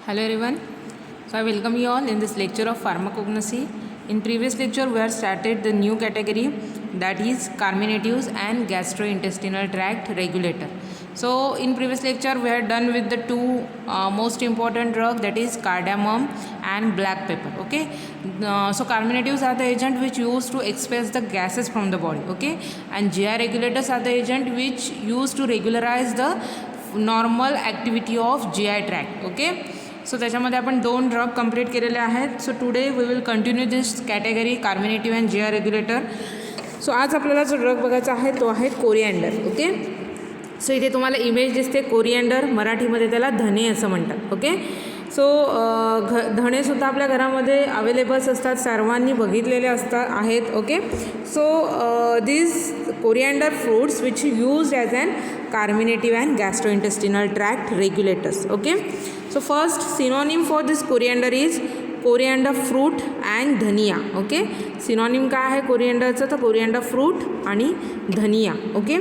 Hello everyone. So I welcome you all in this lecture of pharmacognosy. In previous lecture we have started the new category, that is carminatives and gastrointestinal tract regulator. So in previous lecture we had done with the two most important drug, that is cardamom and black pepper. Okay. So carminatives are the agent which used to expel the gases from the body. Okay. And GI regulators are the agent which used to regularize the normal activity of GI tract. Okay. So त्याच्यामध्ये आपण दोन drug complete केलेले आहेत. So today we will continue this category carminative and GI regulator. So आज आपल्याला जो drug बघायचा आहे तो आहे कोरिअँडर. ओके. सो इथे तुम्हाला इमेज दिसते कोरिअँडर, मराठीमध्ये त्याला धने असं म्हणतात. ओके. सो धणेसुद्धा आपल्या घरामध्ये अवेलेबल्स असतात, सर्वांनी बघितलेले आहेत. Okay. So this coriander fruits which used as an carminative and gastrointestinal tract regulators. Okay. So first synonym for this coriander is coriander fruit and धनिया. Okay. Synonym काय आहे कोरिअँडरचं, तर कोरिअँडर फ्रूट आणि धनिया. Okay.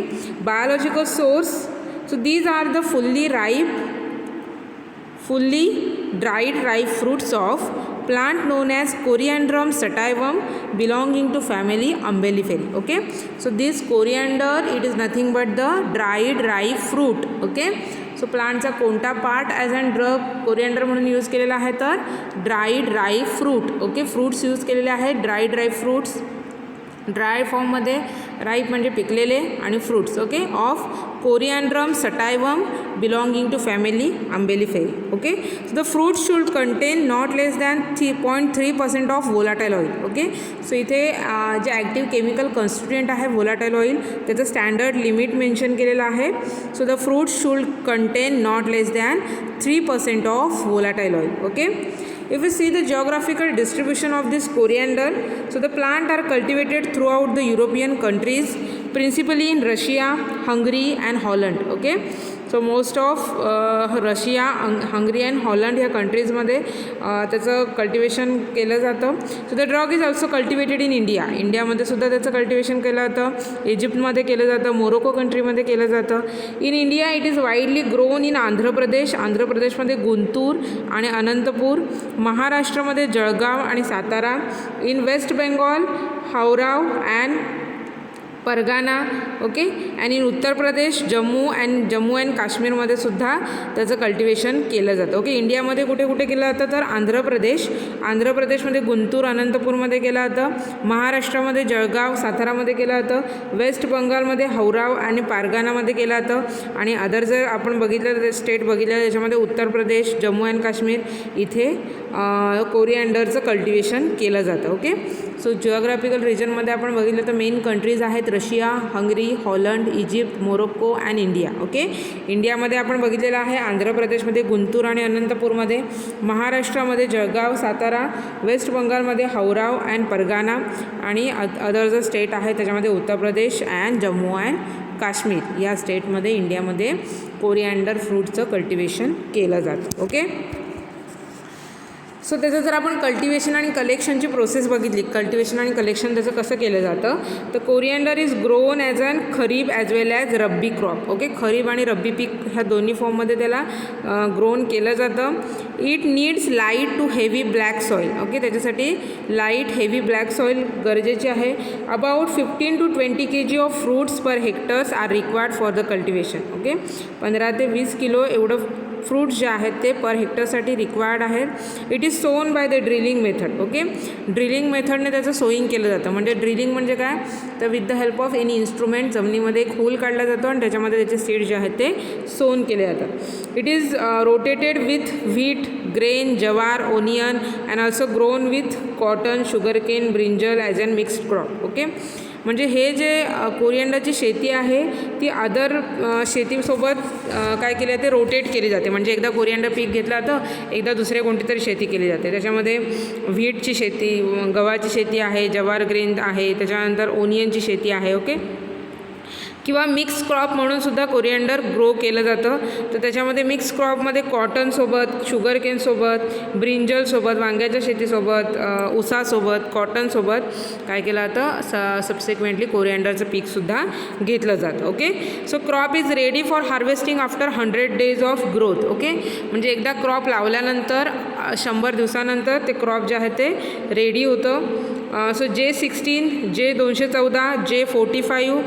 Biological source. So these are the fully dried ripe fruits of plant known as Coriandrum sativum belonging to family Umbelliferae. Okay. So this coriander, it is nothing but the dried ripe fruit. Okay. So प्लांटचा कोणता part as and drug coriander म्हणून use केलेला आहे, तर dried ripe fruit. Okay. Fruits use केलेले आहेत, dried ripe fruits, dry फॉर्ममध्ये, ripe म्हणजे पिकलेले आणि fruits. Okay. Of Coriandrum sativum belonging to family Umbelliferae. Okay. So the fruit should contain not less than 3.3% of volatile oil. Okay. So इथे जे active chemical constituent आहे volatile oil, त्याचं standard limit mention केलेलं आहे. So the fruit should contain not less than 3% of volatile oil. Okay. If we see the geographical distribution of this coriander, so the plant are cultivated throughout the European countries, principally in Russia, Hungary and Holland. Okay. So most of Russia, Hungary and Holland ह्या कंट्रीजमध्ये त्याचं cultivation केलं जातं. So the drug is also cultivated in India. इंडियामध्ये सुद्धा त्याचं cultivation केलं जातं, इजिप्तमध्ये केलं जातं, मोरोको कंट्रीमध्ये केलं जातं. In India it is widely grown in Andhra Pradesh, Andhra प्रदेशमध्ये गुंतूर आणि अनंतपूर, महाराष्ट्रामध्ये जळगाव आणि Satara, in West Bengal Howrah and Pargana. Okay. आणि इन उत्तर प्रदेश जम्मू अँड काश्मीरमध्ये सुद्धा त्याचं कल्टिवेशन केलं जातं. ओके. इंडियामध्ये कुठे कुठे केलं जातं, तर आंध्र प्रदेशमध्ये गुंतूर अनंतपूरमध्ये केलं जातं, महाराष्ट्रामध्ये जळगाव सातारामध्ये केलं जातं, वेस्ट बंगालमध्ये हौराव आणि पारगानामध्ये केलं जातं, आणि अदर जर आपण बघितलं स्टेट बघितलं त्याच्यामध्ये उत्तर प्रदेश जम्मू अँड काश्मीर इथे कोरिअँडरचं कल्टिवेशन केलं जातं. ओके. सो जिओग्राफिकल रिजनमध्ये आपण बघितलं तर मेन कंट्रीज आहेत Russia, hungry, Holland, Egypt, Morocco and India. Okay. इंडियामध्ये आपण बघितलेलं आहे आंध्र प्रदेशमध्ये गुंतूर आणि अनंतपूरमध्ये, महाराष्ट्रामध्ये जळगाव सातारा, वेस्ट बंगालमध्ये हौराव अँड परगाना, आणि अदर जो स्टेट आहे त्याच्यामध्ये उत्तर प्रदेश अँड जम्मू अँड काश्मीर या स्टेटमध्ये इंडियामध्ये कोरिअँडर फ्रूटचं कल्टिवेशन केलं जातं. ओके. सो त्याचं जर आपण कल्टिवेशन आणि कलेक्शनची प्रोसेस बघितली, कल्टिवेशन आणि कलेक्शन त्याचं कसं केलं जातं, तर coriander is grown as an kharif as well as rabi crop. Okay. Kharif आणि रब्बी पीक ह्या दोन्ही फॉर्ममध्ये त्याला ग्रोन केलं जातं. It needs light to heavy black soil. Okay. त्याच्यासाठी लाईट हेवी ब्लॅक सॉईल गरजेची आहे. About 15 to 20 kg of fruits per hectares are required for the cultivation. Okay. 15 ते 20 किलो एवढं फ्रूट्स जे आहेत ते पर हेक्टरसाठी रिक्वायर्ड आहेत. It is sown by the drilling method. Okay. Drilling मेथडने त्याचं सोईंग केलं जातं. म्हणजे ड्रिलिंग म्हणजे काय, तर with the help of any instrument जमिनीमध्ये एक होल काढला जातो आणि त्याच्यामध्ये त्याचे सीड जे आहेत ते सोन केले जातात. It is rotated with wheat, grain, jowar, onion and also grown with cotton, sugarcane, brinjal as an mixed crop. Okay. म्हणजे हे जे कोरिअँडरची शेती आहे ती अदर शेतीसोबत काय केली जाते, रोटेट केली जाते. म्हणजे एकदा कोरिअँडर पीक घेतलं जातं, एकदा दुसरे कोणती तरी शेती केली जाते. त्याच्यामध्ये व्हीटची शेती, गव्हाची शेती आहे, जवार ग्रेन आहे, त्याच्यानंतर ओनियनची शेती आहे. ओके. किंवा मिक्स क्रॉप म्हणून सुद्धा कोरिअँडर ग्रो केलं जातं. तर त्याच्यामध्ये मिक्स क्रॉपमध्ये कॉटनसोबत, शुगर केनसोबत, ब्रिंजलसोबत, वांग्याच्या शेतीसोबत, ऊसासोबत, कॉटनसोबत काय केलं जातं, सबसिक्वेंटली कोरिअँडरचं पीकसुद्धा घेतलं जातं. Okay, so crop is ready for harvesting after 100 days of growth. Okay, म्हणजे एकदा क्रॉप लावल्यानंतर 100 दिवसानंतर ते क्रॉप जे आहे ते रेडी होतं. So J16, J214, J45,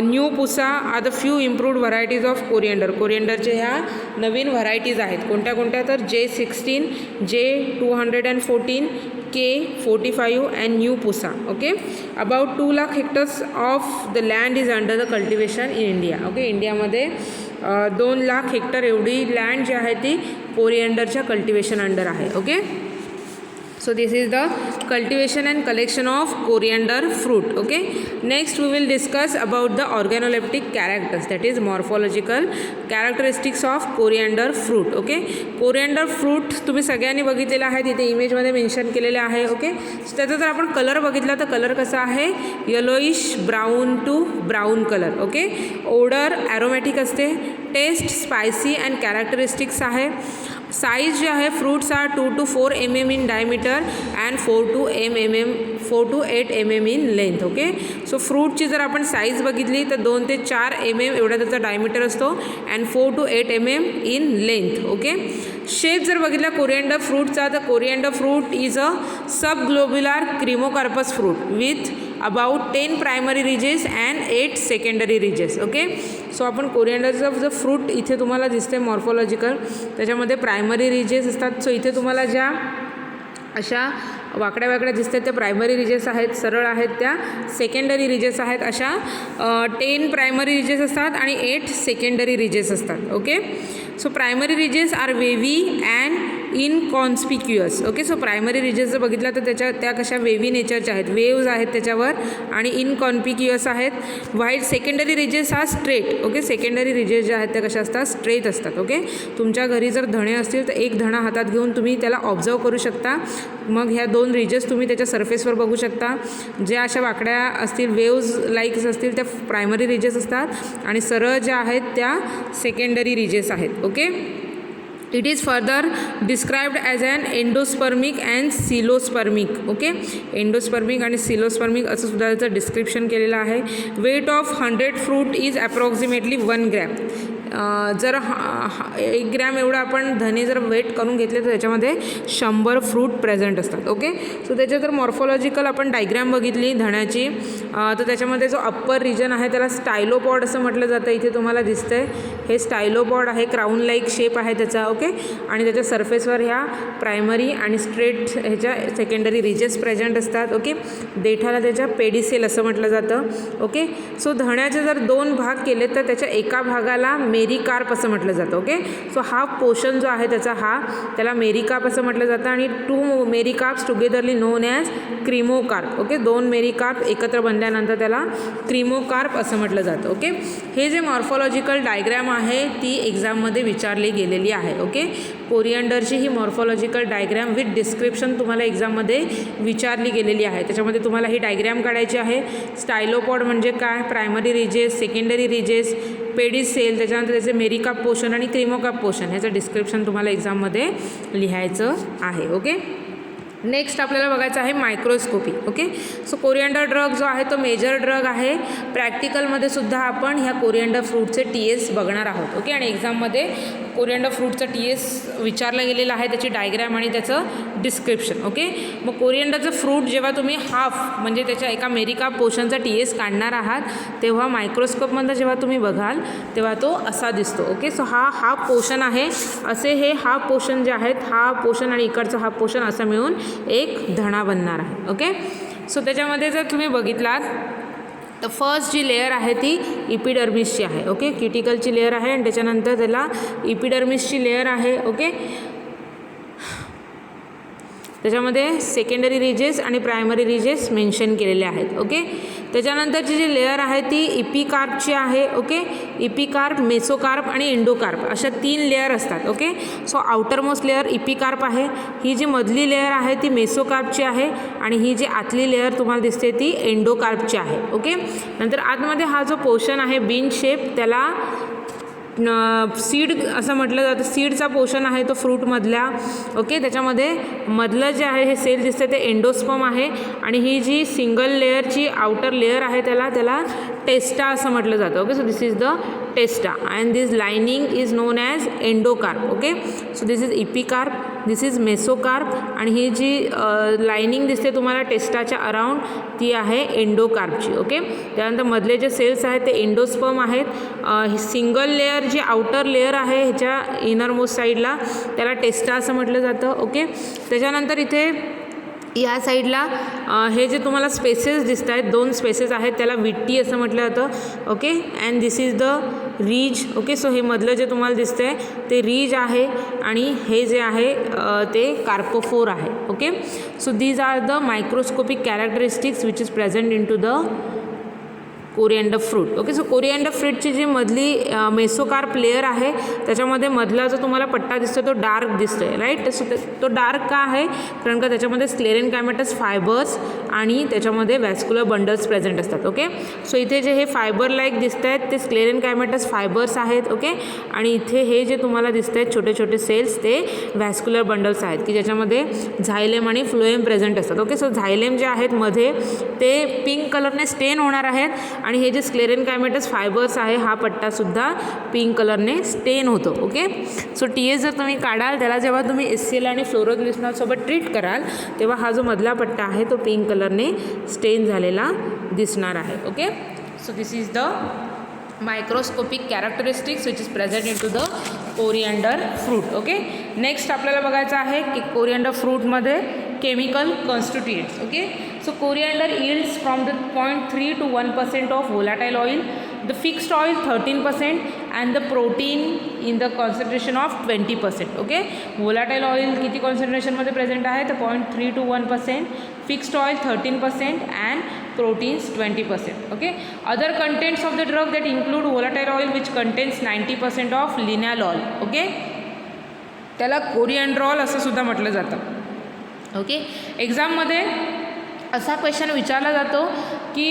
new Pusa are the few improved varieties of coriander. कोरिअँडरचे ह्या नवीन व्हरायटीज आहेत. कोणत्या कोणत्या, तर J16, J214, K45 and new Pusa. Okay, about 2 lakh hectares of the land is under the cultivation in India. Okay, इंडियामध्ये 2 lakh hectare एवढी land जी आहे ती कोरिअँडरच्या कल्टिवेशन अंडर आहे. Okay, so this is the cultivation and collection of coriander fruit. Okay, next we will discuss about the organoleptic characters, that is morphological characteristics of coriander fruit. Okay, coriander fruit तुम्ही सगळ्यांनी बघितलेला आहे, तिथे इमेजमध्ये mention केलेले आहे. Okay, त्याचा जर आपण कलर बघितला तर कलर कसा आहे, yellowish brown to brown colour. Okay, odour aromatic असते, टेस्ट स्पायसी अँड कॅरेक्टरिस्टिक्स आहे. साईज जे आहे, fruits are 2 to 4 mm in diameter and 4 to 8 mm in length. Okay, so फ्रूटची जर आपण साईज बघितली तर 2 ते 4 mm एवढा त्याचा डायमीटर असतो and 4 to 8 mm in length. Okay, shape जर बघितला कोरिअँडर फ्रूटचा तर coriander fruit is a subglobular cremocarpous fruit with about 10 primary ridges and 8 secondary ridges. Okay, so आपण कोरिअँडरचं जो फ्रूट इथे तुम्हाला दिसते मॉर्फॉलॉजिकल, त्याच्यामध्ये प्रायमरी रिजेस असतात. सो इथे तुम्हाला ज्या अशा वाकड्या वाकड्या दिसतात त्या प्रायमरी रिजेस आहेत, सरळ आहेत त्या सेकंडरी रिजेस आहेत. अशा 10 प्रायमरी रिजेस असतात आणि 8 सेकंडरी रिजेस असतात. Okay, so primary ridges are wavy and inconspicuous. Okay, so primary ridges जर बघितला तर त्या कशा वेवी नेचरच्या आहेत, वेव्ज आहेत त्याच्यावर आणि इनकॉन्स्पिक्युअस आहेत. व्हाईट सेकंडरी रिजेस हा स्ट्रेट. ओके, सेकंडरी रिजेस ज्या आहेत त्या कशा असतात, स्ट्रेट असतात. ओके, तुमच्या घरी जर धणे असतील तर एक धणा हातात घेऊन तुम्ही त्याला ऑब्झर्व करू शकता. मग ह्या 2 रिजेस तुम्ही त्याच्या सरफेसवर बघू शकता. ज्या अशा वाकड्या असतील, वेव्ज लाईक्स असतील, त्या प्रायमरी रिजेस असतात आणि सरळ ज्या आहेत त्या सेकंडरी रिजेस आहेत. Okay, it is further described as an endospermic and coelospermic. Okay, endospermic आणि सिलोस्पर्मिक असं सुद्धा त्याचं डिस्क्रिप्शन केलेलं आहे. Weight of 100 fruit is approximately 1 gram. जर 1 ग्रॅम एवढं आपण धने जर वेट करून घेतले तर त्याच्यामध्ये 100 फ्रूट प्रेझेंट असतात. ओके, सो त्याच्या जर मॉर्फॉलॉजिकल आपण डायग्रॅम बघितली धण्याची तर त्याच्यामध्ये जो अप्पर रिजन आहे त्याला स्टायलोपॉड असं म्हटलं जातं. इथे तुम्हाला दिसतंय हे स्टायलोपॉड आहे, क्राऊन लाईक शेप आहे त्याचा. ओके, आणि त्याच्या सरफेसवर ह्या प्रायमरी आणि स्ट्रेट ह्याच्या सेकंडरी रिजेस प्रेझेंट असतात. ओके, देठाला त्याच्या पेडिसेल असं म्हटलं जातं. ओके, सो धण्याचे जर 2 भाग केले तर त्याच्या एका भागाला मेरिकार्प असं म्हटलं जातं. ओके, सो हा पोर्शन जो आहे त्याचा त्याला मेरिकार्प असं म्हटलं जातं आणि 2 मेरिकार्प्स टुगेदरली नोन ॲज क्रिमोकार्प. ओके, 2 मेरिकार्प एकत्र बनल्यानंतर त्याला क्रिमोकार्प असं म्हटलं जातं. ओके, हे जे मॉर्फॉलॉजिकल डायग्रॅम आहे ती एक्झाममध्ये विचारली गेलेली आहे. ओके, कोरिअँडरची ही मॉर्फॉलॉजिकल डायग्रॅम विथ डिस्क्रिप्शन तुम्हाला एक्झाममध्ये विचारली गेलेली आहे. त्याच्यामध्ये तुम्हाला ही डायग्रॅम काढायची आहे. स्टायलोपॉड म्हणजे काय, primary ridges, secondary ridges, pedicel, त्याच्यानंतर त्याचे मेरिकार्प पोर्शन आणि क्रिमोकार्प पोर्शन ह्याचं डिस्क्रिप्शन तुम्हाला एक्झाममध्ये लिहायचं आहे. ओके, नेक्स्ट आपल्याला बघायचं आहे मायक्रोस्कोपी. ओके, सो कोरिअँडर ड्रग जो आहे तो मेजर ड्रग आहे. प्रॅक्टिकलमध्ये सुद्धा आपण ह्या कोरिअँडर फ्रूटचे TS बघणार आहोत. ओके, आणि एक्झाममध्ये कोरिअँडर फ्रूटचं TS विचारलं गेलेलं आहे, त्याची डायग्रॅम आणि त्याचं डिस्क्रिप्शन. ओके, मग कोरिअँडरचं फ्रूट जेव्हा तुम्ही हाफ म्हणजे त्याच्या एका मेरिकार्प पोर्शनचा TS काढणार आहात तेव्हा मायक्रोस्कोपमध्ये जेव्हा तुम्ही बघाल तेव्हा तो असा दिसतो. ओके, सो हा हाफ पोर्शन आहे. असे हे हाफ पोर्शन जे आहेत, हा पोर्शन आणि इकडचं हाफ पोर्शन असं मिळून एक धणा बनणार आहे. ओके, सो त्याच्यामध्ये जर तुम्ही बघितलात तर फर्स्ट जी लेयर आहे ती इपिडर्मिसची आहे. ओके, क्युटिकलची लेयर आहे आणि त्याच्यानंतर त्याला इपिडर्मिसची लेयर आहे. ओके, त्याच्यामध्ये सेकंडरी रिजेस आणि प्रायमरी रिजेस मेन्शन केलेले आहेत. ओके, त्याच्यानंतरची जी लेअर आहे ती इपिकार्पची आहे. ओके, इपिकार्प, मेसोकार्प आणि एंडोकार्प अशा 3 लेअर असतात. Okay, so outer most layer epicarp आहे, ही जी मधली लेअर आहे ती मेसोकार्पची आहे आणि ही जी आतली लेअर तुम्हाला दिसते ती एंडोकार्पची आहे. ओके, नंतर आतमध्ये हा जो पोर्शन आहे बीन शेप त्याला सीड असं म्हटलं जातं. सीडचा पोर्शन आहे तो फ्रूटमधल्या. ओके, त्याच्यामध्ये मधलं जे आहे हे सेल दिसते ते एंडोस्पर्म आहे आणि ही जी सिंगल लेअरची आउटर लेअर आहे त्याला टेस्टा असं म्हटलं जातं. Okay, so this is the टेस्टा and this lining is non as endocarp. Okay, so this is epicarp, this is mesocarp आणि ही जी लाइनिंग दिसते तुम्हाला टेस्टाच्या अराउंड ती आहे एंडोकार्पची. ओके, त्यानंतर मधले जे सेल्स आहेत ते एंडोस्पर्म आहेत. सिंगल लेअर जी आउटर लेअर आहे ह्याच्या इनर मोस्ट साईडला त्याला टेस्टा असं म्हटलं जातं. ओके, त्याच्यानंतर इथे या साईडला हे जे तुम्हाला स्पेसेस दिसत आहेत 2 स्पेसेस आहेत त्याला विट्टी असं म्हटलं जातं. Okay, and this is the ridge. Okay, so हे मधलं जे तुम्हाला दिसतं आहे ते रीज आहे आणि हे जे आहे ते कार्पोफोर आहे. Okay, so these are the microscopic characteristics which is present in to the coriander fruit. Okay, so coriander फ्रूटची जी मधली मेसोकार्प लेअर आहे त्याच्यामध्ये मधला जो तुम्हाला पट्टा दिसतो तो डार्क दिसतो आहे. राईट, सो तो डार्क का आहे कारण का त्याच्यामध्ये स्क्लेरेन्कायमॅटस फायबर्स आणि त्याच्यामध्ये वॅस्क्युलर बंडल्स प्रेझेंट असतात. ओके, सो इथे जे हे फायबर लाईक दिसत आहेत ते स्क्लेरेन्कायमॅटस फायबर्स आहेत. ओके, आणि इथे हे जे तुम्हाला दिसत आहेत छोटे छोटे सेल्स ते वॅस्क्युलर बंडल्स आहेत की ज्याच्यामध्ये झायलेम आणि फ्लोएम प्रेझेंट असतात. ओके, सो झायलेम जे आहेत मध्ये ते पिंक कलरने स्टेन होणार आहेत आणि हे जे स्क्लेरेन्कायमॅटस फायबर्स आहे हा पट्टासुद्धा पिंक कलरने स्टेन होतो. ओके, सो TS जर तुम्ही काढाल त्याला जेव्हा तुम्ही HCl आणि फ्लोरोग्लिसरॉलसोबत ट्रीट कराल तेव्हा हा जो मधला पट्टा आहे तो पिंक कलरने स्टेन झालेला दिसणार आहे. Okay, so this is the microscopic characteristics which is present in to the coriander fruit. Okay, next आपल्याला बघायचं आहे की कोरिएंडर फ्रूटमध्ये chemical constituents. Okay, so coriander yields from the 0.3 to 1% of volatile oil, the fixed oil 13% and the protein in the concentration of 20%. okay, volatile oil किती concentration मध्ये present आहे तर 0.3 to 1%, fixed oil 13% and proteins 20%. okay, other contents of the drug that include volatile oil which contains 90% of linalool. okay, त्याला कोरिएंड्रॉल असं सुद्धा म्हटलं जातं. Okay, एक्झाममध्ये असा क्वेश्चन विचारला जातो की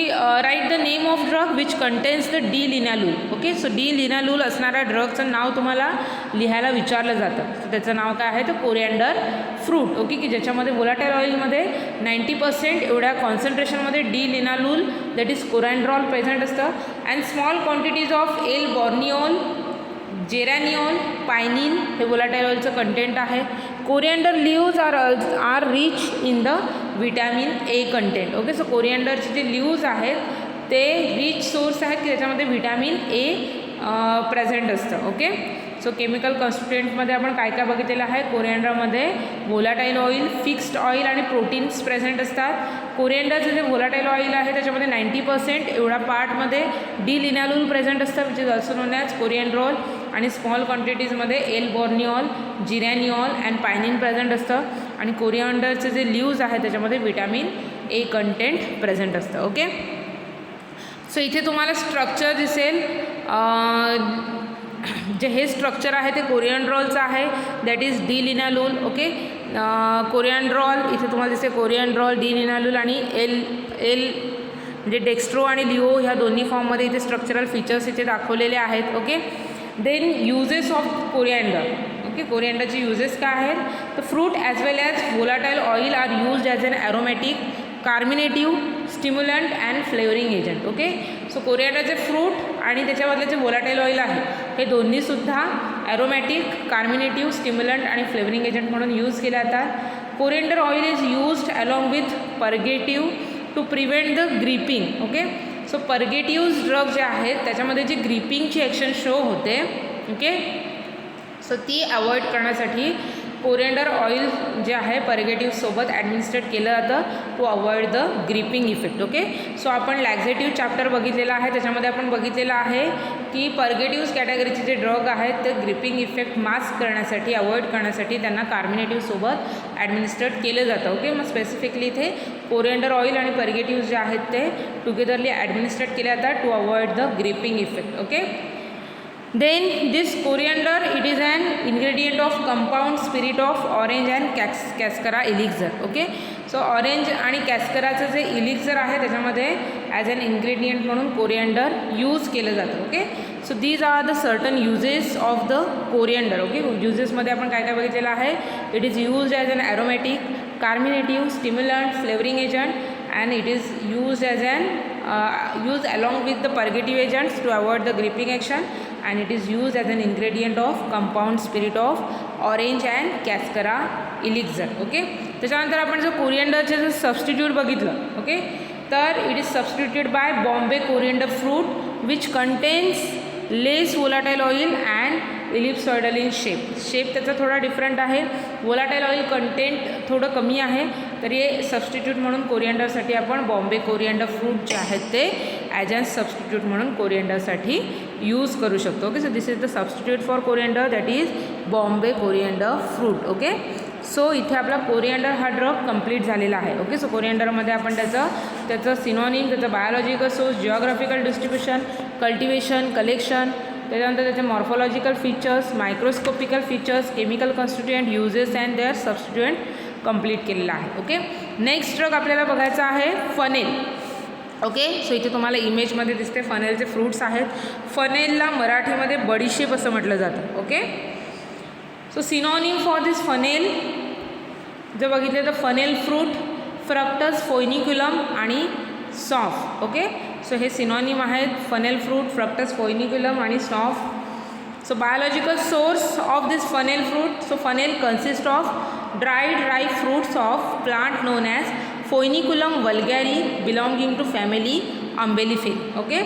write the name of drug which contains the D linalool. Okay, so D linalool असणाऱ्या ड्रगचं नाव तुम्हाला लिहायला विचारलं जातं. तर त्याचं नाव काय आहे तर कोरिएंडर फ्रूट. ओके, की ज्याच्यामध्ये व्होलाटाईल ऑइलमध्ये 90% एवढ्या कॉन्सन्ट्रेशनमध्ये D linalool that is coriandrol present असतं and small quantities of L borneol, geraniol, pinene हे व्होलाटाईल ऑइलचं कंटेंट आहे. Coriander leaves are rich in the vitamin A content. Okay, so कोरिएंडरचे जे लिव्ज आहेत ते रिच सोर्स आहेत की त्याच्यामध्ये विटॅमिन ए प्रेझेंट असतं. ओके, सो केमिकल कॉन्स्टिट्युएंटमध्ये आपण काय काय बघितलेलं आहे कोरिएंडरमध्ये व्होलाटाईल ऑइल, फिक्स्ड ऑइल आणि प्रोटीन्स प्रेझेंट असतात. कोरिएंडरचं जे व्होलाटाईल ऑइल आहे त्याच्यामध्ये 90% एवढा पार्टमध्ये डी लिनालूल प्रेझेंट असतं which is also known as coriandrol आणि स्मॉल क्वांटिटीजमध्ये L borneol, geraniol and pinene present असतं आणि कोरिएंडरचे जे लिव्ज आहे त्याच्यामध्ये विटॅमिन ए कंटेंट प्रेझेंट असतं. ओके, सो इथे तुम्हाला स्ट्रक्चर दिसेल. जे हे स्ट्रक्चर आहे ते कोरिएंड्रॉलचं आहे that is D linalool. Okay, coriandrol इथे तुम्हाला दिसते कोरिएंड्रॉल, डी लिनालूल आणि एल म्हणजे डेक्स्ट्रो आणि लिओ ह्या दोन्ही फॉर्ममध्ये इथे स्ट्रक्चरल फीचर्स इथे दाखवलेले आहेत. Okay, then uses of coriander. Okay, कोरिएंडरचे युजेस काय आहेत तर fruit as well as volatile oil are used as an aromatic, carminative, stimulant and flavouring agent. Okay, so कोरिएंडरचे फ्रूट आणि त्याच्यामधले जे व्होलाटाईल ऑइल आहे हे दोन्हीसुद्धा ॲरोमॅटिक, कार्मिनेटिव्ह, स्टिम्युलंट आणि फ्लेवरिंग एजंट म्हणून यूज केले जातात. Coriander oil is used along with purgative to prevent the griping. Okay, so purgative drug जे आहेत त्याच्यामध्ये जी ग्रिपिंगची ॲक्शन शो होते ओके, सो ती अवॉइड करण्यासाठी कोरिएंडर ऑइल जे आहे परगेटिव्हसोबत ॲडमिनिस्ट्रेट केलं जातं to avoid the gripping effect. Okay, so आपण लॅक्झेटिव्ह चॅप्टर बघितलेला आहे, त्याच्यामध्ये आपण बघितलेलं आहे की परगेटिव्ह कॅटेगरीचे जे ड्रग आहेत ते ग्रिपिंग इफेक्ट मास्क करण्यासाठी, अवॉइड करण्यासाठी त्यांना कार्मिनेटिव्हसोबत ॲडमिनिस्ट्रेट केलं जातं. ओके, मग स्पेसिफिकली इथे कोरिएंडर ऑइल आणि परगेटिव्ह जे आहेत ते टुगेदरली ॲडमिनिस्ट्रेट केले जातात to avoid the gripping effect. Okay, then this coriander, it is an ingredient of compound spirit of orange and cascara elixir. Okay, so orange आणि कॅस्कराचं जे इलिक्झर आहे त्याच्यामध्ये ॲज अन इन्ग्रेडियंट म्हणून कोरिएंडर यूज केलं जातं. Okay, so these are the certain uses of the coriander. Okay, युजेसमध्ये आपण काय काय बघितलेलं आहे. It is used as an aromatic, carminative, stimulant, flavouring agent, and it is used as an used along with the purgative agents to avoid the gripping action, and it is used as an ingredient of compound spirit of orange and cascara elixir. Okay, त्याच्यानंतर आपण जर कोरिएंडरचे जर substitute बघितलं, okay, तर it is substituted by Bombay coriander fruit which contains less volatile oil and ellipsoidal in shape त्याचा थोडा different आहे. वोलाटाईल ऑइल कंटेंट थोडं कमी आहे, तर हे सबस्टिट्यूट म्हणून कोरिएंडरसाठी आपण बॉम्बे कोरिएंडर फ्रूट जे आहेत ते ॲज अन सबस्टिट्यूट म्हणून कोरिएंडरसाठी यूज करू शकतो. Okay, so this is the substitute for coriander, that is Bombay coriander fruit. Okay, so इथे आपला कोरिएंडर हा ड्रग कंप्लीट झालेला आहे. ओके, सो कोरिएंडरमध्ये आपण त्याचं सिनॉनिम, त्याचं biological source, geographical distribution, cultivation, collection, त्याच्यानंतर त्याचे morphological features, microscopical features, chemical constituent, uses and their substituent complete केलेला आहे. ओके, नेक्स्ट ड्रग आपल्याला बघायचा आहे फनेल. ओके, सो इथे तुम्हाला इमेजमध्ये दिसते फनेलचे फ्रूट्स आहेत. फनेलला मराठीमध्ये बडीशेप असं म्हटलं जातं. Okay, so synonym for this fennel जर बघितलं तर फनेल फ्रूट, फ्रक्टस फोइनिक्युलम आणि सॉफ. ओके, सो हे सिनॉनिम आहेत, फनेल फ्रूट, फ्रक्टस फोइनिक्युलम आणि सॉफ. So biological source of this fennel fruit, so fennel consist of dried ripe fruits of plant known as foeniculum vulgare belonging to family Umbelliferae. Okay,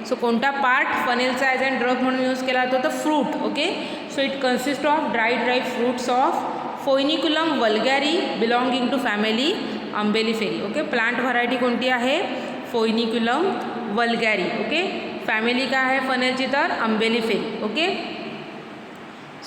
so कोणता part फनेलचा as an drug म्हणून use केला जातो तर fruit. Okay, so it consist of dried ripe fruits of foeniculum vulgare belonging to family Umbelliferae. Okay, plant variety कोणती आहे, फोइनिक्युलम वल्गॅरी. Okay, family काय आहे फनेलची तर Umbelliferae. Okay,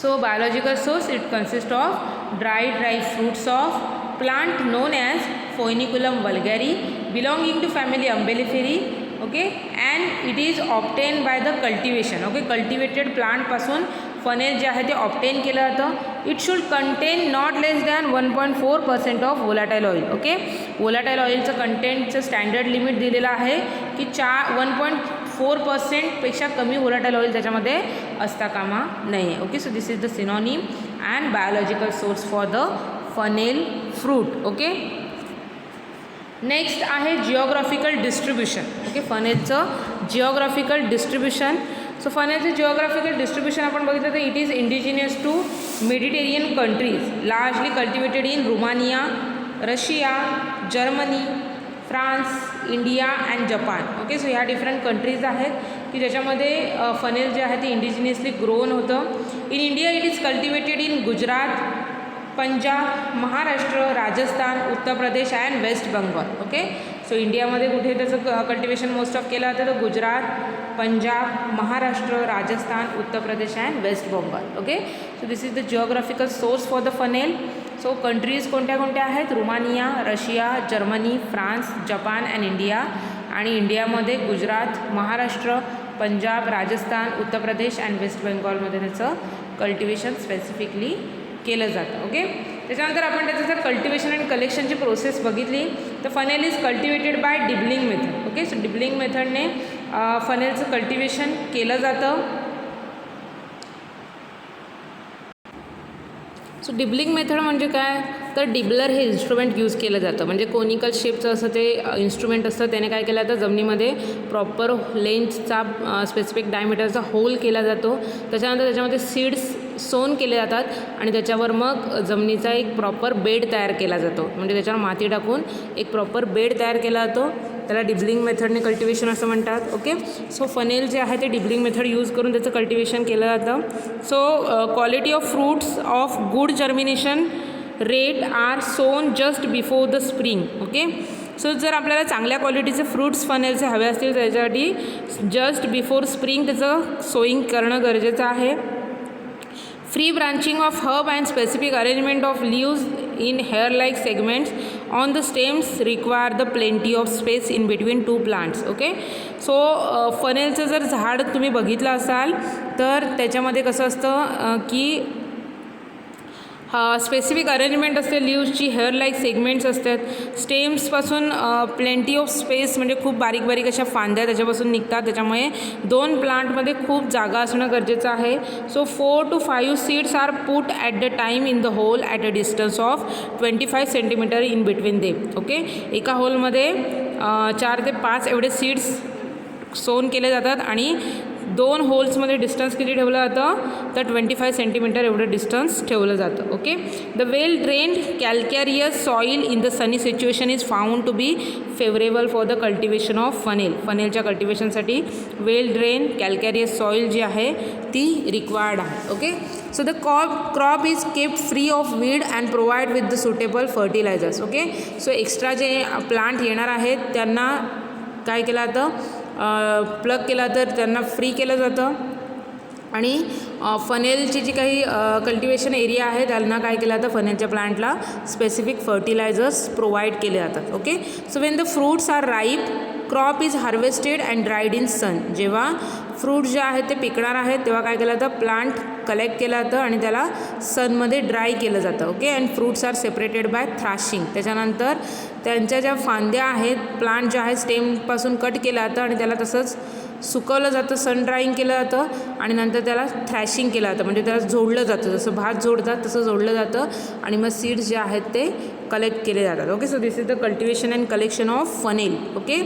so biological source it consist of dried ripe fruits of plant known as foeniculum vulgare belonging to family Umbelliferae. Okay, and it is obtain by the cultivation. Okay, cultivated प्लांटपासून fennel जे आहे ते obtain केलं जातं. It should contain not less than 1.4% of volatile oil. Okay, volatile ऑइलचं कंटेंटचं standard limit दिलेलं आहे की 1.4%पेक्षा कमी वोलाटाईल ऑइल त्याच्यामध्ये असता कामा नाही आहे. Okay, so this is the synonym and biological source for the fennel fruit. Okay, next आहे जिओग्राफिकल डिस्ट्रीब्युशन. ओके, फनेलचं जिओग्राफिकल डिस्ट्रीब्युशन. सो फनेलचं जिओग्राफिकल डिस्ट्रीब्युशन आपण बघितलं तर it is indigenous to Mediterranean countries, largely cultivated in Romania, Russia, Germany, France, India and Japan. Okay, so ह्या different countries आहेत की ज्याच्यामध्ये फनेल जे आहे ते इंडिजिनियसली ग्रोन होतं. In India it is cultivated in Gujarat, Punjab, Maharashtra, Rajasthan, Uttar Pradesh and West Bengal. Okay, so इंडियामध्ये कुठे त्याचं कल्टिवेशन मोस्ट ऑफ केलं जातं तर Gujarat, Punjab, Maharashtra, Rajasthan, Uttar Pradesh and West Bengal. Okay, so this is the geographical source for the fennel. So countries कोणत्या कोणत्या आहेत, Romania, Russia, Germany, France, Japan and India. आणि इंडियामध्ये गुजरात, महाराष्ट्र, पंजाब, राजस्थान, उत्तर प्रदेश अँड वेस्ट बेंगॉलमध्ये त्याचं कल्टिवेशन स्पेसिफिकली केलं जातं. ओके, त्याच्यानंतर आपण त्याचं जर कल्टिवेशन आणि कलेक्शनची प्रोसेस बघितली तर fennel is cultivated by dibbling method. Okay, so dibbling मेथडने फनेलचं कल्टिवेशन केलं जातं. सो डिबलिंग मेथड म्हणजे काय तर डिबलर हे इन्स्ट्रुमेंट यूज केलं जातं. म्हणजे कोनिकल शेपचं असं ते इन्स्ट्रुमेंट असतं, त्याने काय केलं जातं जमिनीमध्ये प्रॉपर लेंथचा स्पेसिफिक डायमीटरचा होल केला जातो. त्याच्यानंतर त्याच्यामध्ये सीड्स सोन केले जातात आणि त्याच्यावर मग जमिनीचा एक प्रॉपर बेड तयार केला जातो. म्हणजे त्याच्यावर माती टाकून एक प्रॉपर बेड तयार केला जातो. त्याला डिबलिंग मेथडने कल्टिवेशन असं म्हणतात. ओके, सो फनेल जे आहे ते डिबलिंग मेथड यूज करून त्याचं कल्टिवेशन केलं जातं. So quality of fruits of good germination rate are sown just before the spring. Okay, so जर आपल्याला चांगल्या क्वालिटीचे फ्रूट्स फनेलचे हवे असतील त्याच्यासाठी जस्ट बिफोर स्प्रिंग त्याचं सोईंग करणं गरजेचं आहे. Free branching of herb and specific arrangement of leaves in hair like segments on the stems require the plenty of space in between two plants. Okay, so फनेलचं जर झाड तुम्ही बघितलं असाल तर त्याच्यामध्ये कसं असतं की स्पेसिफिक अरेंजमेंट असते लीव्सची, हेअर लाईक सेगमेंट्स असतात, स्टेम्सपासून प्लेंटी ऑफ स्पेस म्हणजे खूप बारीक बारीक अशा फांद्या त्याच्यापासून निघतात. त्याच्यामुळे दोन प्लांटमध्ये खूप जागा असणं गरजेचं आहे. So 4 to 5 seeds are put at the time in the hole at a distance of 25 centimetre in between them. Okay, एका होलमध्ये 4 ते 5 एवढे सीड्स सोन केले जातात आणि 2 होल्समध्ये डिस्टन्स किती ठेवलं जातं तर 25 सेंटीमीटर एवढं डिस्टन्स ठेवलं जातं. Okay, the well drained calcareous soil in the sunny situation is found to be favourable for the cultivation of fennel. फनेलच्या कल्टिवेशनसाठी वेल ड्रेन कॅल्कॅरियस सॉईल जी आहे ती रिक्वायर्ड आहे. Okay, so the crop is kept free of weed and provide with the suitable fertilisers. Okay, so extra जे plant येणार आहेत त्यांना काय केलं जातं प्लग केला तर त्यांना फ्री केलं जातं आणि फनेलची जी काही कल्टिवेशन एरिया आहे त्यांना काय केलं जातं फनेलच्या प्लांटला स्पेसिफिक फर्टिलायझर्स प्रोव्हाइड केले जातात. Okay, so when the fruits are ripe crop is harvested and dried in sun. जेव्हा फ्रूट जे आहेत ते पिकणार आहेत तेव्हा काय केलं जातं प्लांट कलेक्ट केलं जातं आणि त्याला सनमध्ये ड्राय केलं जातं. Okay, and fruits are separated by threshing. त्याच्यानंतर त्यांच्या ज्या फांद्या आहेत प्लांट जे आहे स्टेमपासून कट केलं जातं आणि त्याला तसंच सुकवलं जातं, सन ड्राईंग केलं जातं आणि नंतर त्याला थ्रॅशिंग केलं जातं म्हणजे त्याला जोडलं जातं, जसं भात जोडतात तसं जोडलं जातं आणि मग सीड्स जे आहेत ते कलेक्ट केले जातात. Okay, so this is the cultivation and collection of fennel. Okay,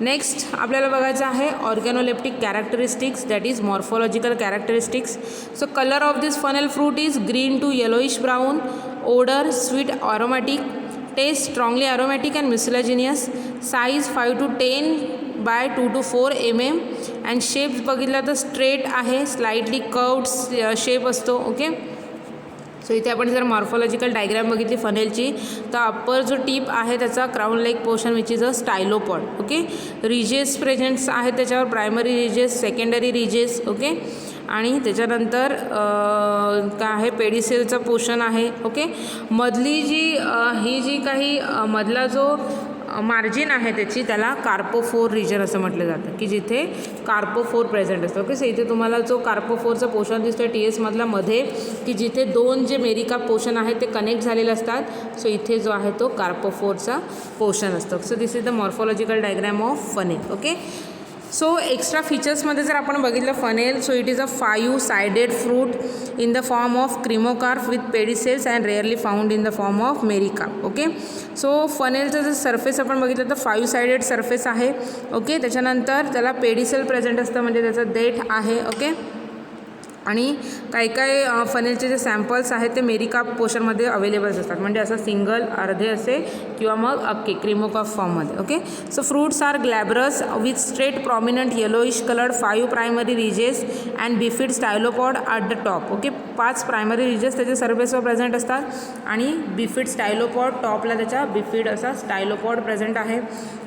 next आपल्याला बघायचं आहे organoleptic characteristics that is morphological characteristics. So colour of this fennel fruit is green to yellowish brown, odour sweet aromatic, taste strongly aromatic and mucilaginous, size 5 to 10 by 2 to 4 mm and shape बघितला तर straight आहे, slightly curved shape असतो. Okay, so इथे आपण जर morphological diagram बघितली फनेलची तर upper जो टीप आहे त्याचा crown like portion which is a stylopod. Okay, ridges presents आहेत त्याच्यावर, primary ridges, secondary ridges. Okay, आणि त्याच्यानंतर काय आहे पेडिसेलचा पोर्शन आहे. ओके, मधली जी ही जी काही मधला जो मार्जिन आहे त्याची त्याला कार्पोफोर रिजन असं म्हटलं जातं की जिथे कार्पोफोर प्रेझेंट असतं. ओके, सो इथे तुम्हाला जो कार्पोफोरचा पोर्शन दिसतो TS मधला मध्ये की जिथे 2 जे मेरिकाप पोर्शन आहेत ते कनेक्ट झालेले असतात. सो इथे जो आहे तो कार्पोफोरचा पोर्शन असतो. So this is the morphological diagram of fennel. Okay, so extra फीचर्समध्ये जर आपण बघितलं fennel, so it is a 5 sided fruit in the form of cremocarp with pedicels and rarely found in the form of mericarp. Okay, so फनेलचं जर surface आपण बघितलं तर 5 sided surface आहे. ओके, त्याच्यानंतर त्याला पेडिसेल प्रेझेंट असतं म्हणजे त्याचं देठ आहे. ओके, आणि काही काही फनेलचे जे सॅम्पल्स आहेत ते मेरिकाप पोर्शनमध्ये अवेलेबल असतात म्हणजे असं सिंगल अर्धे असे किंवा मग अख्खे क्रिमोकाप फॉर्ममध्ये. Okay, so fruits are glabrous with straight prominent yellowish coloured 5 primary ridges and bifid stylopod at the top. Okay, 5 primary ridges त्याच्या सरफेसवर प्रेझेंट असतात आणि बिफिड स्टायलोपॉड टॉपला त्याच्या बिफिड असा स्टायलोपॉड प्रेझेंट आहे.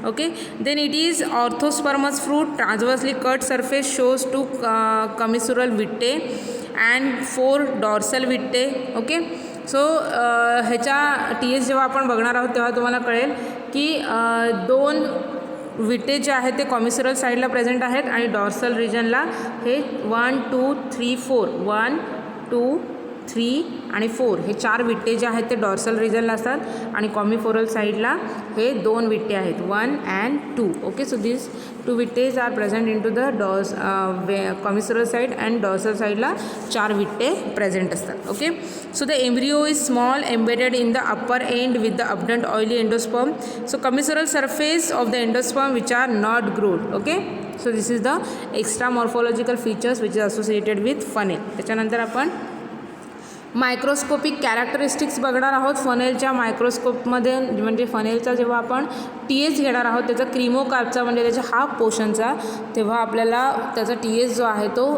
Okay, then it is orthospermous fruit, transversely cut surface shows 2 commissural vittae and 4 dorsal vittae. Okay, so ह्याच्या TS जेव्हा आपण बघणार आहोत तेव्हा तुम्हाला कळेल की 2 विटे जे आहेत ते कॉमिसुरल साईडला प्रेझेंट आहेत आणि डॉर्सल रिजनला हे 1 2 3 4 1 2 3 आणि 4 हे 4 विट्टे जे आहेत ते डॉर्सल रिजनला असतात आणि कॉमिफोरल साईडला हे 2 विट्टे आहेत 1 and 2. Okay, so this 2 vittae are present in to the commissural side and dorsal साईडला 4 विट्टे प्रेझेंट असतात. Okay, so the embryo is small embedded in the upper end with the abundant oily endosperm. So commissural surface of the endosperm which are not grooved. Okay, so this is the extra morphological features which is associated with fennel. त्याच्यानंतर आपण microscopic characteristics बघणार आहोत फनेलच्या मायक्रोस्कोपमध्ये, म्हणजे फनेलचा जेव्हा आपण TS घेणार आहोत त्याचा क्रीमोकार्पचा म्हणजे त्याच्या हाफ पोर्शनचा, तेव्हा आपल्याला त्याचा TS जो आहे तो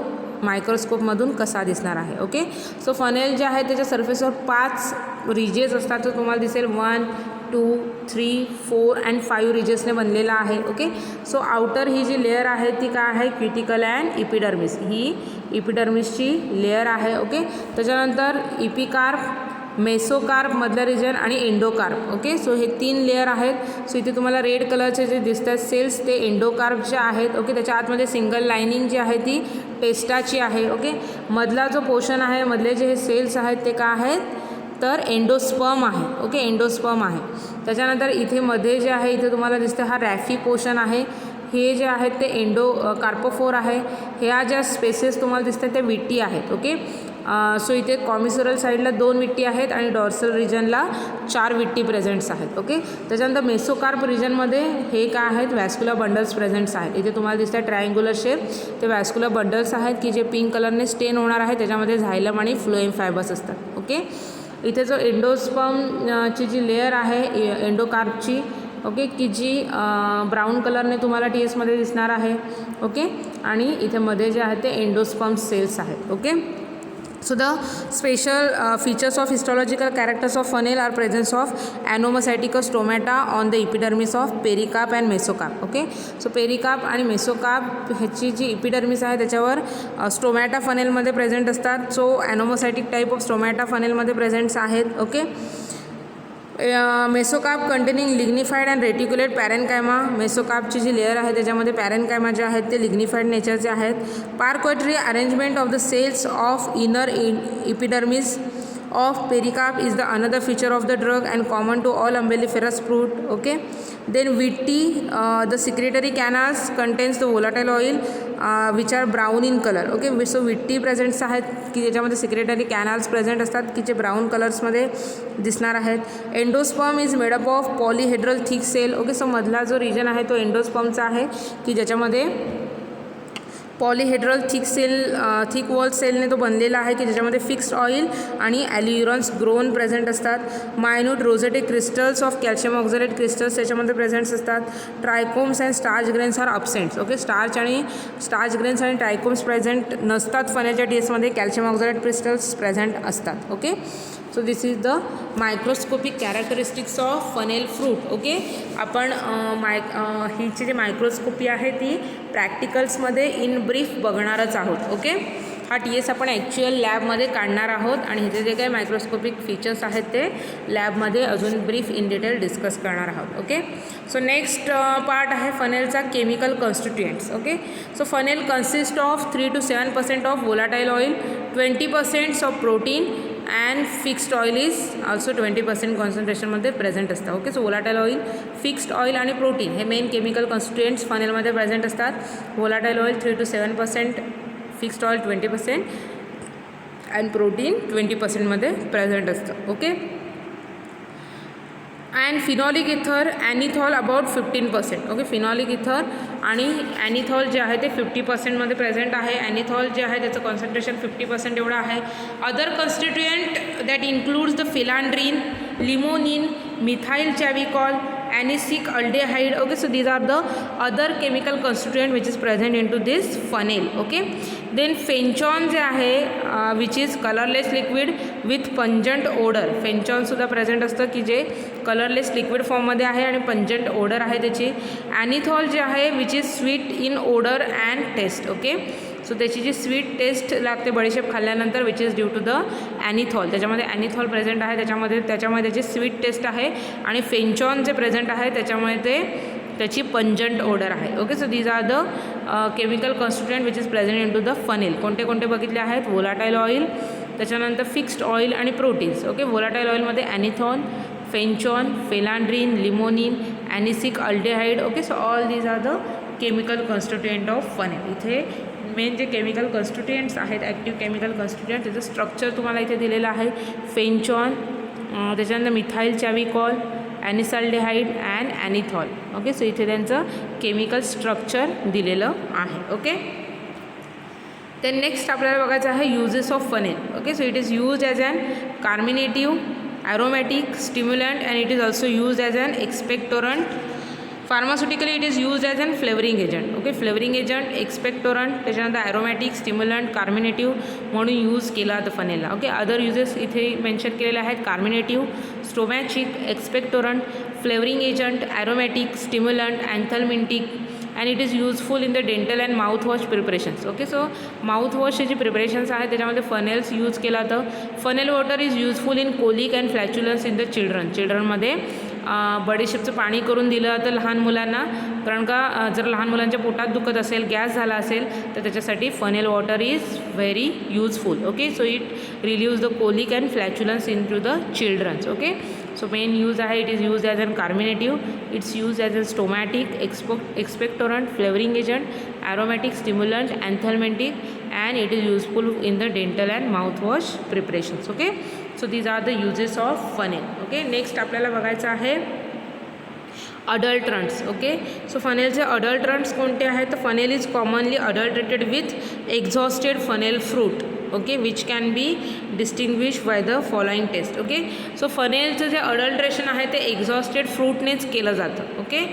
मायक्रोस्कोपमधून कसा दिसणार आहे. ओके, सो फनेल जे आहे त्याच्या सर्फेसवर 5 रिजेस असतात. तो तुम्हाला दिसेल 1 2 3 4 अँड 5 रिजेसने बनलेला आहे. ओके, सो आउटर ही जी लेअर आहे ती काय आहे, क्युटिकल अँड इपिडर्मिस, ही इपिडर्मिसची लेअर आहे. ओके, त्याच्यानंतर इपिकार्प, मेसोकार्प मधला रिजन आणि एंडोकार्प. ओके, सो हे 3 लेअर आहेत. सो इथे तुम्हाला रेड कलरचे जे दिसतात सेल्स ते एंडोकार्पचे आहेत. ओके, त्याच्या आतमध्ये सिंगल लाइनिंग जी आहे ती टेस्टाची आहे. ओके, मधला जो पोर्शन आहे, मधले जे हे सेल्स आहेत ते काय आहेत तर एंडोस्पर्म आहे. ओके, एंडोस्पर्म आहे. त्याच्यानंतर इथे मध्ये जे आहे इथे तुम्हाला दिसतं हा रॅफी पोर्शन आहे. हे जे आहेत ते कार्पोफोर आहे. ह्या ज्या स्पेसेस तुम्हाला दिसतात त्या विट्टी आहेत. ओके, सो इथे कॉमिसोरल साईडला 2 विट्टी आहेत आणि डॉर्सल रिजनला 4 विट्टी प्रेझेंट्स आहेत. ओके, त्याच्यानंतर मेसोकार्प रिजनमध्ये हे काय आहेत, वॅस्क्युलर बंडल्स प्रेझेंट्स आहेत. इथे तुम्हाला दिसतात ट्रायंग्युलर शेप, ते वॅस्क्युलर बंडल्स आहेत की जे पिंक कलरने स्टेन होणार आहे. त्याच्यामध्ये झायलम आणि फ्लोएम फायबर्स असतात. ओके, इथे जो एंडोस्पर्मची जी लेअर आहे एंडोकार्पची, ओके, की जी ब्राऊन कलरने तुम्हाला TSमध्ये दिसणार आहे. ओके, आणि इथे मध्ये जे आहे ते एंडोस्पर्म सेल्स आहेत. Okay, so the special features of histological characters of funnel are presence of anomacyticus stomata on the epidermis of pericarp and mesocarp. Okay, so pericarp आणि मेसोकार्प ह्याची जी इपिडर्मिस आहे त्याच्यावर स्टोमॅटा फनेलमध्ये प्रेझेंट असतात. So anomocytic type of stomata फनेलमध्ये presents आहेत. Okay, mesocarp containing lignified and reticulate parenchyma, मेसोकार्पची जी लेअर आहे त्याच्यामध्ये पॅरेनकायमा जे आहेत ते लिग्निफाईड नेचरचे आहेत. Parquetry arrangement of the cells of inner epidermis of pericarp is the another feature of the drug and common to all umbelliferous fruit. Okay, then vitti, the secretory canals contains the volatile oil which are brown in color. Okay, so vitti presents आहेत की ज्याच्यामध्ये secretory canals present असतात की जे brown कलर्समध्ये दिसणार आहेत. Endosperm is made up of polyhedral thick cell. Okay, so मधला जो रिजन आहे तो एंडोस्पर्मचा आहे की ज्याच्यामध्ये पॉलीहेड्रल थिक वॉल सेलने तो बनलेला आहे की ज्याच्यामध्ये फिक्स्ड ऑइल आणि ॲल्युरॉन्स ग्रोन प्रेझेंट असतात. Minute rosettic crystals of calcium oxalate crystals त्याच्यामध्ये प्रेझेंट्स असतात. Trichomes and starch grains are absents. Okay, starch grains आणि ट्रायकोम्स प्रेझेंट नसतात फनेलच्या टेस्टमध्ये, कॅल्शियम ऑक्झलेट क्रिस्टल्स प्रेझेंट असतात. Okay, so this is the microscopic characteristics of fennel fruit. Okay, आपण हिची जी microscopy आहे ती प्रॅक्टिकल्समध्ये इन ब्रीफ बघणारच आहोत. ओके, हा TS आपण ॲक्च्युअल लॅबमध्ये काढणार आहोत आणि ह्याचे जे काही मायक्रोस्कोपिक फीचर्स आहेत ते लॅबमध्ये अजून ब्रीफ इन डिटेल डिस्कस करणार आहोत. ओके, सो नेक्स्ट पार्ट आहे फनेलचा chemical constituents. Okay, so fennel consist of 3 to 7% of volatile oil, 20% of protein and fixed oil is also 20% कॉन्सन्ट्रेशनमध्ये प्रेझेंट असतं. Okay, so volatile oil, fixed oil आणि protein हे main chemical constituents फनेलमध्ये present असतात. Volatile oil 3 to 7%, fixed oil 20% and protein 20%मध्ये present असतं. Okay, and phenolic ether anethole about 15%. Okay, phenolic इथर आणि ॲनिथॉल जे आहे ते 50%मध्ये प्रेझेंट आहे. ॲनिथॉल जे आहे त्याचं कॉन्सन्ट्रेशन 50% एवढं आहे. Other constituent that includes the phellandrene, limonene, methyl chavicol, anisic aldehyde. Okay, so these are the other chemical constituent which is present in to this fennel. Okay, then fenchone जे आहे which is colourless liquid with pungent odour. फेंचॉनसुद्धा present असतं की जे colourless liquid फॉर्ममध्ये आहे आणि pungent odour आहे त्याची. ॲनिथॉल जे आहे which is sweet in odour and taste. Okay, so त्याची जी स्वीट टेस्ट लागते बडीशेप खाल्ल्यानंतर which is due to the anethole. त्याच्यामध्ये ॲनिथॉल प्रेझेंट आहे, त्याच्यामध्ये त्याची स्वीट टेस्ट आहे. आणि फेंचॉन जे प्रेझेंट आहे त्याच्यामुळे त्याची पंजंट ओडर आहे. Okay, so these are the chemical constituent which is present in to the fennel. कोणते कोणते बघितले आहेत? वोलाटाईल ऑइल, त्याच्यानंतर फिक्स्ड ऑइल आणि प्रोटीन्स. ओके, वोलाटाईल ऑइलमध्ये anethole, fenchone, phellandrene, limonene, anisic aldehyde. Okay, so all these are the chemical constituent of fennel. इथे main जे chemical constituents आहेत, ॲक्टिव्ह केमिकल कॉन्स्टिट्युएंट, त्याचं स्ट्रक्चर तुम्हाला इथे दिलेलं आहे. फेंचॉन, त्याच्यानंतर मिथाइल चॅव्हिकॉल, ॲनिसल्डेहाइड अँड ॲनिथॉल. ओके, सो इथे त्यांचं केमिकल स्ट्रक्चर दिलेलं आहे. ओके, देन नेक्स्ट आपल्याला बघायचं आहे uses of fennel. Okay, so it is use as an carminative, aromatic, stimulant, and it is also used as an expectorant. Pharmaceutically it is used as an flavoring agent. Okay, flavoring agent, expectorant, त्याच्यानंतर aromatic, stimulant, carminative म्हणून use केला जातं फनेलला. ओके, other uses इथे mention केलेले आहेत. Carminative, stomachic, expectorant, flavouring agent, aromatic, stimulant, anthelmintic, and it is useful in the dental and mouthwash preparations. Okay, so माउथवॉशचे जे प्रिपरेशन्स आहेत त्याच्यामध्ये फनेल्स यूज केला जातं. Fennel water is useful in colic and flatulence in the चिल्ड्रनमध्ये बडीशेपचं पाणी करून दिलं जातं लहान मुलांना, कारण का जर लहान मुलांच्या पोटात दुखत असेल, गॅस झाला असेल तर त्याच्यासाठी fennel water is very useful. Okay, so it relieves the colic and flatulence in to the childrens. Okay, so main use आहे it is use as an carminative, it's use as a stomatic, expectorant, flavouring agent, aromatic, stimulant, anthelmintic, and it is useful in the dental and mouthwash preparations. Okay, so these are the uses of funnel. Okay, next आपल्याला बघायचं आहे अडल्ट्रंट्स. Okay, so फनेलचे अडल्ट्रंट्स कोणते आहेत तर fennel is commonly adulterated with exhausted fennel fruit. Okay, which can be distinguish by the following test. Okay, so फनेलचं जे adulteration आहे ते एक्झॉस्टेड फ्रूटनेच केलं जातं. ओके,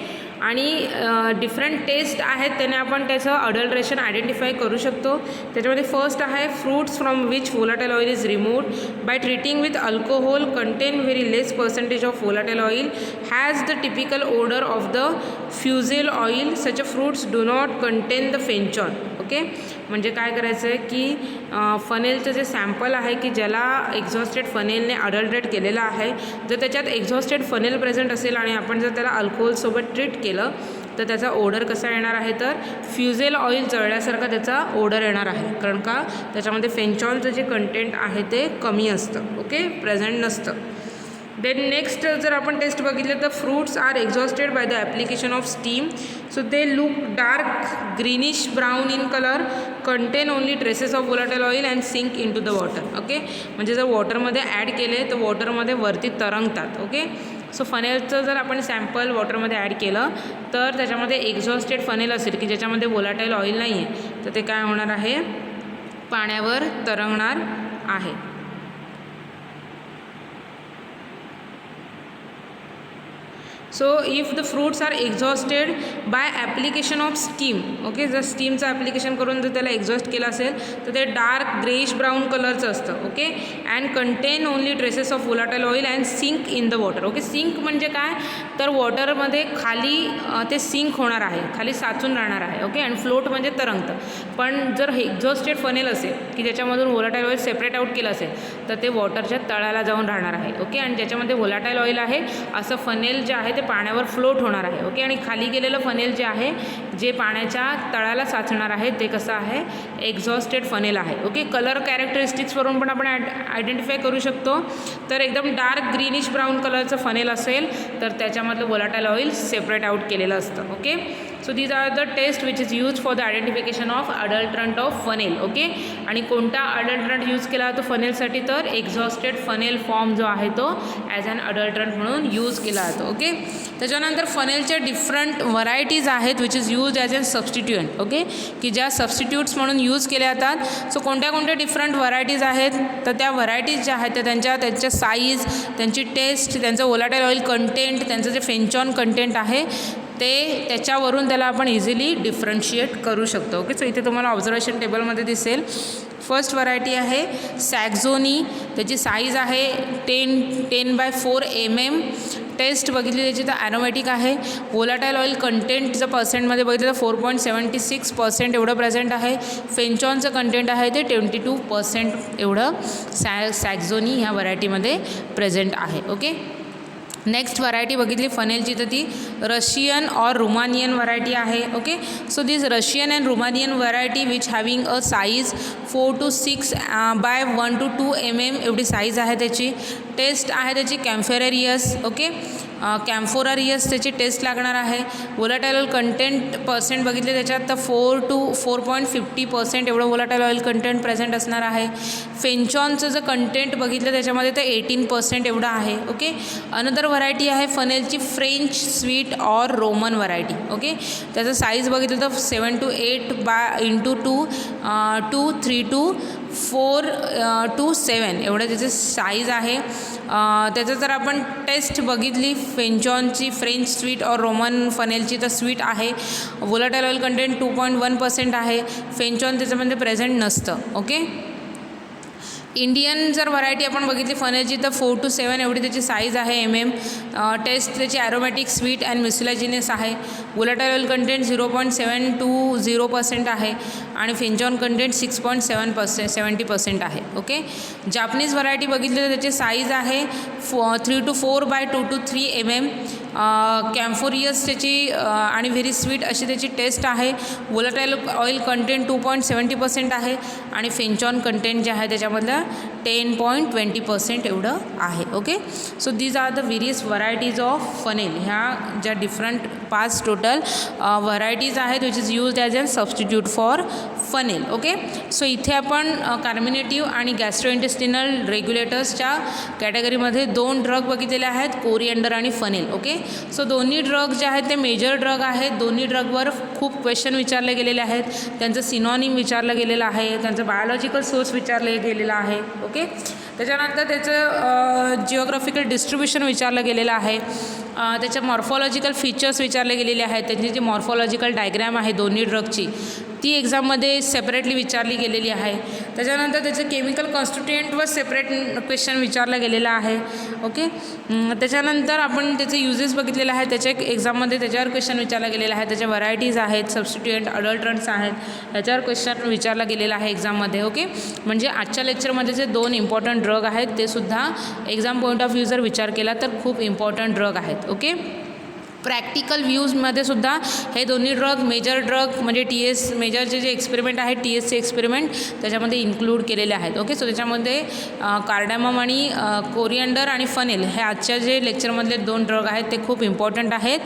आणि डिफरंट टेस्ट आहेत त्याने आपण त्याचं अडल्ट्रेशन आयडेंटिफाय करू शकतो. त्याच्यामध्ये फर्स्ट आहे fruits from which volatile oil is removed by treating with alcohol contain very less percentage of volatile oil has the typical odour of the fusel oil. Such a fruits do not contain the fenchone. Okay, म्हणजे काय करायचं आहे की फनेलचं जे sample आहे की ज्याला exhausted फनेलने अडल्ट्रेट केलेलं आहे, जर त्याच्यात एक्झॉस्टेड फनेल प्रेझेंट असेल आणि आपण जर त्याला अल्कोहोलसोबत ट्रीट केलं तर त्याचा ओडर कसा येणार आहे तर फ्युजेल ऑइल जळल्यासारखा त्याचा ओडर येणार आहे, कारण का त्याच्यामध्ये फेंचॉलचं जे कंटेंट आहे ते कमी असतं. ओके, प्रेझेंट नसतं. देन नेक्स्ट जर आपण टेस्ट बघितलं तर fruits are exhausted by the application of steam. So they look dark greenish brown in colour, contain only traces of volatile oil and sink in to the water. Okay, म्हणजे जर वॉटरमध्ये add केले तर वॉटरमध्ये वरती तरंगतात. Okay, so फनेलचं जर आपण sample वॉटरमध्ये add केलं तर त्याच्यामध्ये एक्झॉस्टेड फनेल असेल की ज्याच्यामध्ये वोलाटाईल ऑइल नाही आहे तर ते काय होणार आहे, पाण्यावर तरंगणार आहे. So if the fruits are exhausted by application of steam. Okay, जर स्टीमचं ॲप्लिकेशन करून जर त्याला एक्झॉस्ट केलं असेल तर ते डार्क ग्रेइश ब्राऊन कलरचं असतं. Okay, and contain only traces of volatile oil and sink in the water. Okay, sink म्हणजे काय तर वॉटरमध्ये खाली ते सिंक होणार आहे, खाली साचून राहणार आहे. ओके, अँड फ्लोट म्हणजे तरंगतं. पण जर एक्झॉस्टेड फनेल असेल की ज्याच्यामधून वोलाटाईल ऑइल सेपरेट आउट केलं असेल तर ते वॉटरच्या तळाला जाऊन राहणार आहे. ओके, आणि ज्याच्यामध्ये वोलाटाईल ऑइल आहे असं फनेल जे आहे ते पाण्यावर फ्लोट होणार आहे. ओके, आणि खाली गेलेलं फनेल जे आहे जे पाण्याच्या तळाला साचणार आहे ते कसं आहे, एक्झॉस्टेड फनेल आहे. ओके, कलर कॅरेक्टरिस्टिक्सवरून पण आपण आयडेंटिफाय करू शकतो. तर एकदम डार्क ग्रीनिश ब्राऊन कलरचं फनेल असेल तर त्याच्यामधलं वोलाटाईल ऑइल सेपरेट आउट केलेलं असतं. Okay, so these are the test which is use for the identification of adulterant of fennel. Okay, आणि कोणता अडल्ट्रंट यूज केला जातो फनेलसाठी तर एक्झॉस्टेड फनेल फॉर्म जो आहे तो ॲज अन अडल्ट्रंट म्हणून यूज केला जातो. ओके, त्याच्यानंतर फनेलच्या डिफरंट व्हरायटीज आहेत which is use as an substituent. Okay, की ज्या सबस्टिट्यूट्स म्हणून यूज केल्या जातात. सो कोणत्या कोणत्या डिफरंट व्हरायटीज आहेत तर त्या व्हरायटीज ज्या आहेत त्या त्यांच्या साईज, त्यांची टेस्ट, त्यांचं वोलाटाईल ऑइल कंटेंट, त्यांचं जे फेंचॉन कंटेंट आहे ते त्याच्यावरून त्याला आपण इझिली डिफरन्शिएट करू शकतो. ओके, सो इथे तुम्हाला ऑब्झर्वेशन टेबलमध्ये दिसेल फर्स्ट व्हरायटी आहे सॅक्झोनी, त्याची साईज आहे 10x4 mm. टेस्ट बघितली त्याची तर ॲरोमॅटिक आहे. वोलाटाईल ऑइल कंटेंट जर पर्सेंटमध्ये बघितलं तर 4.76% एवढं प्रेझेंट आहे. फेंचॉनचं कंटेंट आहे ते 22% एवढं सॅक्झोनी ह्या व्हरायटीमध्ये प्रेझेंट आहे. ओके, नेक्स्ट व्हरायटी बघितली फनेलची तर ती रशियन और रुमानियन व्हरायटी आहे. Okay, so this Russian and Romanian variety which having a size 4 to 6 by 1 to 2 mm एवढी साईज आहे त्याची. टेस्ट आहे त्याची कॅम्फेरेरियस. ओके, कॅम्फोरारियस त्याची टेस्ट लागणार आहे. वोलाटाईल ऑइल कंटेंट पर्सेंट बघितले त्याच्यात तर 4 to 4.50% एवढं वोलाटाईल ऑइल कंटेंट प्रेझेंट असणार आहे. फेंचॉनचं जर कंटेंट बघितलं त्याच्यामध्ये तर 18% एवढं आहे. ओके. अनदर व्हरायटी आहे फनेलची French sweet or Roman variety. Okay. त्याचं साईज बघितलं तर 7 to 8 into 2 3 to 4 to 7 एवढं त्याचं साईज आहे. त्याचं जर आपण टेस्ट बघितली फेंचॉनची फ्रेंच स्वीट और रोमन फनेलची तर स्वीट आहे. वोलाटाईल ऑइल कंटेंट 2.1% आहे. फेंचॉन त्याच्यामध्ये प्रेझेंट नसतं. ओके. इंडियन जर व्हरायटी आपण बघितली फनेलची तर 4 to 7 एवढी त्याची साईज आहे MM. टेस्ट त्याची ॲरोमॅटिक स्वीट अँड म्युसिलाजिनस आहे. वोलाटाईल ऑइल कंटेंट 0.7 to 0% आहे आणि फेंचॉन कंटेंट 6.7% आहे. ओके. जापनीज व्हरायटी बघितली तर त्याची साईज आहे 3 to 4 by 2 to 3 mm. कॅम्फोरियस त्याची आणि व्हेरी स्वीट अशी त्याची टेस्ट आहे. वोलाटाईल ऑइल कंटेंट 2.70% आहे आणि फेंचॉन कंटेंट जे आहे त्याच्यामधलं 10.20% एवढं आहे. Okay. So these are the various varieties of fennel. ह्या ज्या डिफरंट 5 टोटल व्हरायटीज आहेत which is used as a substitute for fennel. Okay. So इथे आपण कार्मिनेटिव्ह आणि गॅस्ट्रोइंटेस्टिनल रेग्युलेटर्सच्या कॅटेगरीमध्ये 2 ड्रग बघितलेले आहेत, कोरिएंडर आणि फनेल. ओके. सो दोन्ही ड्रग जे आहेत ते मेजर ड्रग आहेत. दोन्ही ड्रगवर खूप क्वेश्चन विचारले गेलेले आहेत. त्यांचं सिनॉनिम विचारलं गेलेलं आहे, त्यांचं बायोलॉजिकल सोर्स विचारले गेलेलं आहे. ओके. त्याच्यानंतर त्याचं जिओग्राफिकल डिस्ट्रीब्युशन विचारलं गेलेलं आहे. त्याच्या मॉर्फॉलॉजिकल फीचर्स विचारले गेलेले आहेत. त्यांची जी मॉर्फॉलॉजिकल डायग्रॅम आहे दोन्ही ड्रगची ती एक्झाममध्ये सेपरेटली विचारली गेलेली आहे. त्याच्यानंतर त्याचं केमिकल कॉन्स्टिट्युएंटवर सेपरेट क्वेश्चन विचारलं गेलेलं आहे. ओके. त्याच्यानंतर आपण त्याचे युजेस बघितलेले आहेत. त्याच्या एक्झाममध्ये त्याच्यावर क्वेश्चन विचारला गेलेला आहे. त्याच्या व्हरायटीज आहेत, सबस्टिट्युएंट अडल्टरंट्स आहेत, याच्यावर क्वेश्चन विचारला गेलेला आहे एक्झाममध्ये. ओके. म्हणजे आजच्या लेक्चरमध्ये जे 2 इम्पॉर्टंट ड्रग आहेत ते सुद्धा एक्झाम पॉईंट ऑफ व्ह्यू जर विचार केला तर खूप इम्पॉर्टंट ड्रग आहेत. ओके. प्रॅक्टिकल व्ह्यूजमध्ये सुद्धा हे दोन्ही ड्रग मेजर ड्रग म्हणजे TS मेजरचे जे एक्सपेरिमेंट आहेत TSचे एक्सपेरिमेंट त्याच्यामध्ये इन्क्लूड केलेले आहेत. ओके. सो त्याच्यामध्ये कार्डामम आणि कोरिएंडर आणि फनेल हे आजच्या जे लेक्चरमधले 2 ड्रग आहेत ते खूप इम्पॉर्टंट आहेत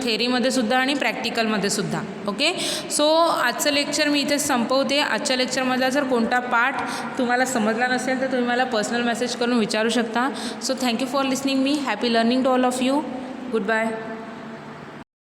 थेरीमध्ये सुद्धा आणि प्रॅक्टिकलमध्ये सुद्धा. ओके. सो आजचं लेक्चर मी इथे संपवते. आजच्या लेक्चरमधला जर कोणता पार्ट तुम्हाला समजला नसेल तर तुम्ही मला पर्सनल मेसेज करून विचारू शकता. So thank you for listening me. Happy learning to all of you. Goodbye.